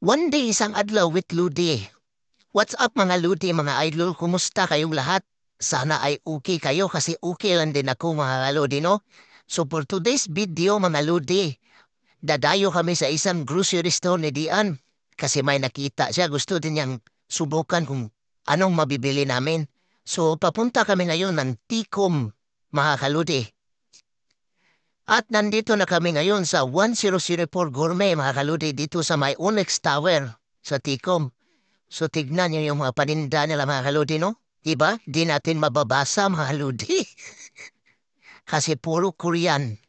One day isang adlaw with Ludi. What's up mga Ludi, mga idol? Kumusta kayong lahat? Sana ay okay kayo kasi okay lang din ako mga Ludi, no? So for today's video mga Ludi, dadayo kami sa isang grocery store ni Dian. Kasi may nakita siya, gusto din niyang subukan kung anong mabibili namin. So papunta kami ngayon ng Tikom, mga Kaludi. At nandito na kami ngayon sa 1004 Gourmet mga kaludi dito sa may Onyx Tower sa Tikom. So tignan niyo yung mga paninda nila mga kaludi, no? Diba? Di natin mababasa mga kaludi. Kasi puro Korean.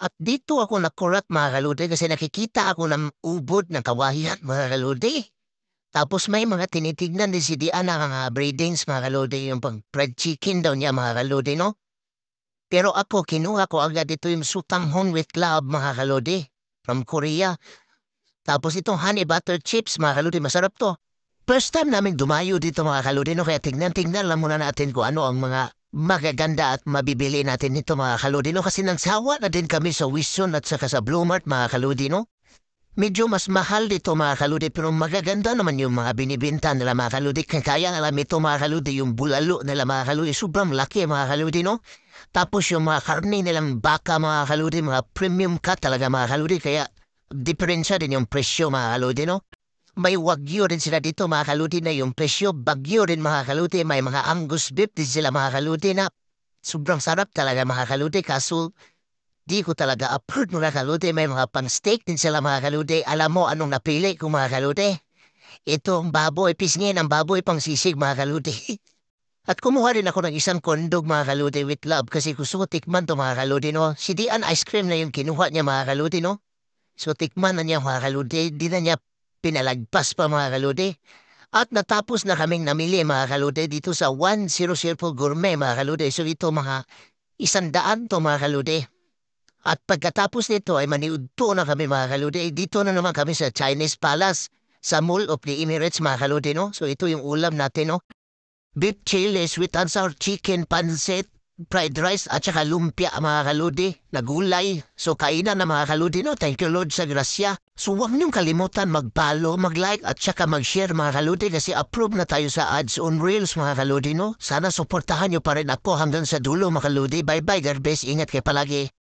At dito ako nakurat mga kaludi kasi nakikita ako ng ubod ng kawahian mga kaludi. Tapos may mga tinitignan din si Dian na mga breedings mga kaludi, yung pang fried chicken daw niya mga kaludi, no? Pero ako, kinuha ko agad ito yung Sutanghon with Club, mga kalodi, from Korea. Tapos itong honey butter chips, mga kalodi, masarap to. First time namin dumayo dito, mga kalodi, no? Kaya tignan lang muna natin kung ano ang mga magaganda at mabibili natin nito, mga kalodi, no? Kasi nagsawa na din kami sa Wison at saka sa Blue Mart, mga kalodi, no? Medyo mas mahal dito mga kaludi pero magaganda naman yung mga binibinta nila mga kaludi. Kaya alam ito mga kaludi yung bulalo nila mga kaludi. Sobrang laki mga kaludi, no? Tapos yung mga karne nilang baka mga kaludi, mga premium cut talaga mga kaludi. Kaya diferensya din yung presyo mga kaludi, no? May wagyu rin sila dito mga kaludi na yung presyo. Bagyo rin mga kaludi. May mga Angus beef din sila mga kaludi na sobrang sarap talaga mga kaludi. Kaso di ko talaga approve mga kaludi. May mga pan-steak din sila mga kaludi. Alam mo anong napili ko mga kaludi? Ito ang baboy, pisngin ang baboy pang sisig mga kaludi. At kumuha rin ako ng isang kondog mga kaludi with love kasi gusto ko tikman to mga kaludi, no? Si Dian ice cream na yung kinuha niya mga kaludi, no? So tikman na niya mga kaludi, di na niya pinalagpas pa mga kaludi. At natapos na kaming namili mga kaludi dito sa 1004 Gourmet mga kaludi. So ito mga 100 to mga kaludi. At pagkatapos nito ay maniudto na kami mga kaludi. Dito na naman kami sa Chinese Palace sa Mall of the Emirates mga kaludi, no? So ito yung ulam natin, no? Beef chili, sweet and sour chicken, pancit, fried rice at saka lumpia mga kaludi na gulay. So kainan na mga kaludi, no? Thank you Lord sa grasya. So huwag niyong kalimutan mag-follow, mag-like at saka mag-share mga kaludi kasi approve na tayo sa ads on Reels mga kaludi, no? Sana suportahan niyo pa rin ako hanggang sa dulo mga kaludi. Bye bye, God bless, ingat kayo palagi.